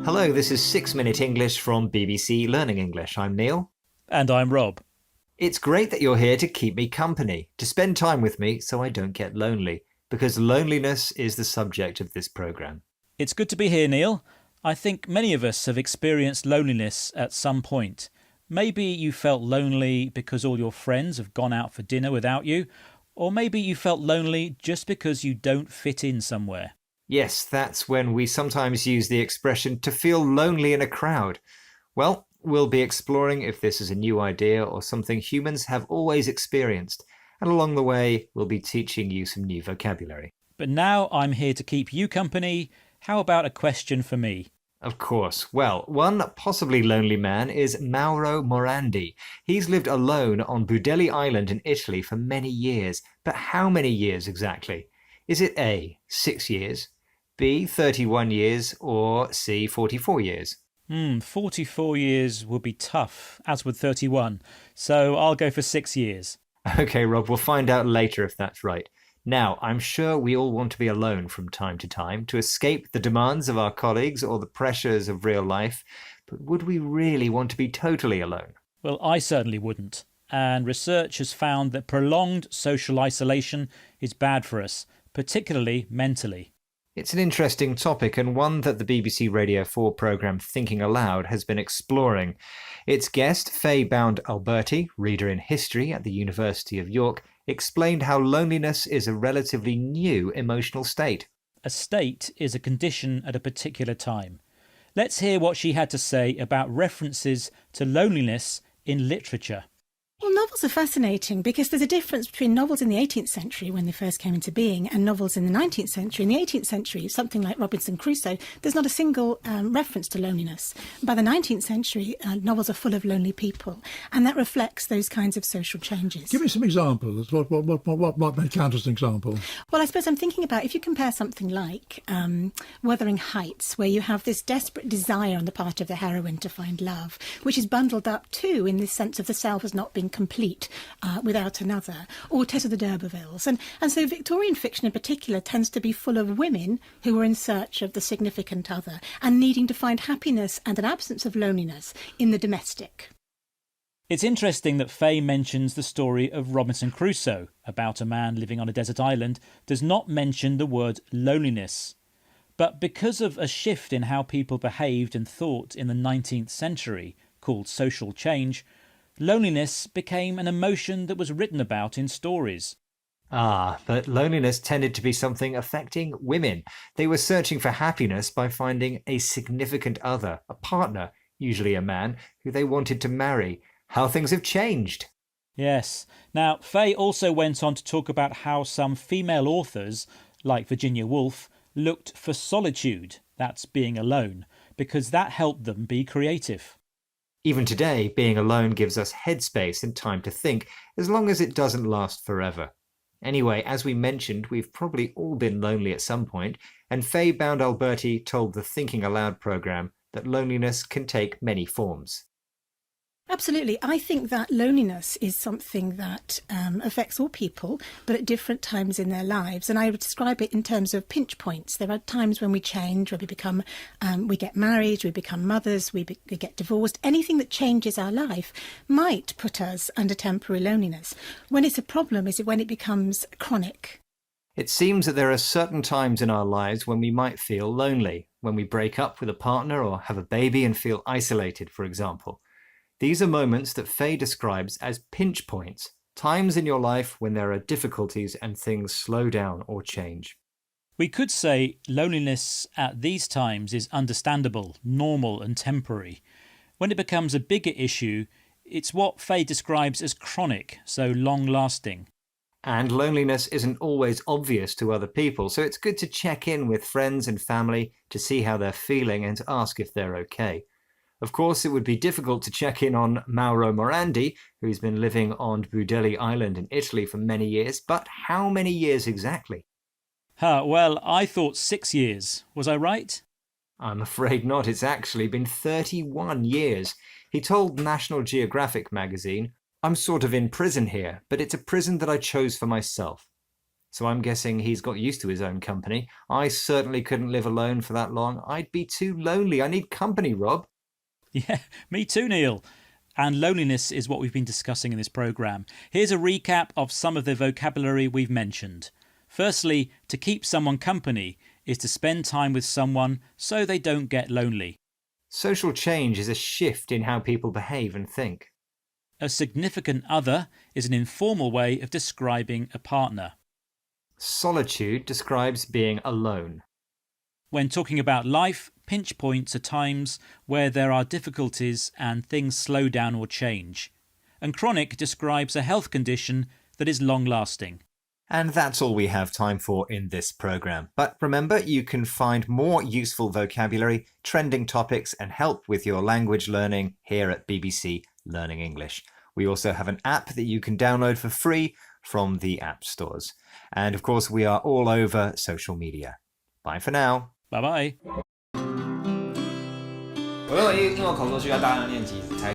Hello, this is 6 Minute English from BBC Learning English. I'm Neil. And I'm Rob. It's great that you're here to keep me company, to spend time with me so I don't get lonely, because loneliness is the subject of this programme. It's good to be here, Neil. I think many of us have experienced loneliness at some point. Maybe you felt lonely because all your friends have gone out for dinner without you, or maybe you felt lonely just because you don't fit in somewhere. Yes, that's when we sometimes use the expression to feel lonely in a crowd. Well, we'll be exploring if this is a new idea or something humans have always experienced, and along the way we'll be teaching you some new vocabulary. But now I'm here to keep you company. How about a question for me? Of course. Well, one possibly lonely man is Mauro Morandi. He's lived alone on Budelli Island in Italy for many years. But how many years exactly? Is it A, 6 years, B, 31 years, or C, 44 years? 44 years would be tough, as would 31. So I'll go for 6 years. Okay, Rob, we'll find out later if that's right. Now, I'm sure we all want to be alone from time to escape the demands of our colleagues or the pressures of real life. But would we really want to be totally alone? Well, I certainly wouldn't. And research has found that prolonged social isolation is bad for us, particularly mentally. It's an interesting topic and one that the BBC Radio 4 programme Thinking Aloud has been exploring. Its guest, Faye Bound-Alberti, reader in history at the University of York, explained how loneliness is a relatively new emotional state. A state is a condition at a particular time. Let's hear what she had to say about references to loneliness in literature. Well, novels are fascinating because there's a difference between novels in the 18th century when they first came into being and novels in the 19th century. In the 18th century, something like Robinson Crusoe, there's not a single reference to loneliness. By the 19th century, novels are full of lonely people, and that reflects those kinds of social changes. Give me some examples. What may count as an example? Well, I suppose I'm thinking about if you compare something like Wuthering Heights, where you have this desperate desire on the part of the heroine to find love, which is bundled up too in this sense of the self as not being complete without another, or Tess of the D'Urbervilles. And so Victorian fiction in particular tends to be full of women who are in search of the significant other and needing to find happiness and an absence of loneliness in the domestic. It's interesting that Faye mentions the story of Robinson Crusoe, about a man living on a desert island, does not mention the word loneliness. But because of a shift in how people behaved and thought in the 19th century, called social change, loneliness became an emotion that was written about in stories. But loneliness tended to be something affecting women. They were searching for happiness by finding a significant other, a partner, usually a man, who they wanted to marry. How things have changed. Yes. Now, Faye also went on to talk about how some female authors, like Virginia Woolf, looked for solitude, that's being alone, because that helped them be creative. Even today, being alone gives us headspace and time to think, as long as it doesn't last forever. Anyway, as we mentioned, we've probably all been lonely at some point, and Faye Bound-Alberti told the Thinking Aloud programme that loneliness can take many forms. Absolutely. I think that loneliness is something that affects all people, but at different times in their lives. And I would describe it in terms of pinch points. There are times when we change, when we get married, we become mothers, we get divorced. Anything that changes our life might put us under temporary loneliness. When it's a problem is when it becomes chronic. It seems that there are certain times in our lives when we might feel lonely, when we break up with a partner or have a baby and feel isolated, for example. These are moments that Faye describes as pinch points, times in your life when there are difficulties and things slow down or change. We could say loneliness at these times is understandable, normal and temporary. When it becomes a bigger issue, it's what Faye describes as chronic, so long-lasting. And loneliness isn't always obvious to other people, so it's good to check in with friends and family to see how they're feeling and to ask if they're okay. Of course, it would be difficult to check in on Mauro Morandi, who's been living on Budelli Island in Italy for many years, but how many years exactly? Well, I thought 6 years. Was I right? I'm afraid not. It's actually been 31 years. He told National Geographic magazine, "I'm sort of in prison here, but it's a prison that I chose for myself." So I'm guessing he's got used to his own company. I certainly couldn't live alone for that long. I'd be too lonely. I need company, Rob. Yeah, me too, Neil. And loneliness is what we've been discussing in this programme. Here's a recap of some of the vocabulary we've mentioned. Firstly, to keep someone company is to spend time with someone so they don't get lonely. Social change is a shift in how people behave and think. A significant other is an informal way of describing a partner. Solitude describes being alone. When talking about life, pinch points are times where there are difficulties and things slow down or change. And chronic describes a health condition that is long-lasting. And that's all we have time for in this programme. But remember, you can find more useful vocabulary, trending topics and help with your language learning here at BBC Learning English. We also have an app that you can download for free from the app stores. And of course, we are all over social media. Bye for now. Bye bye. 我认为英文口说需要大量练习才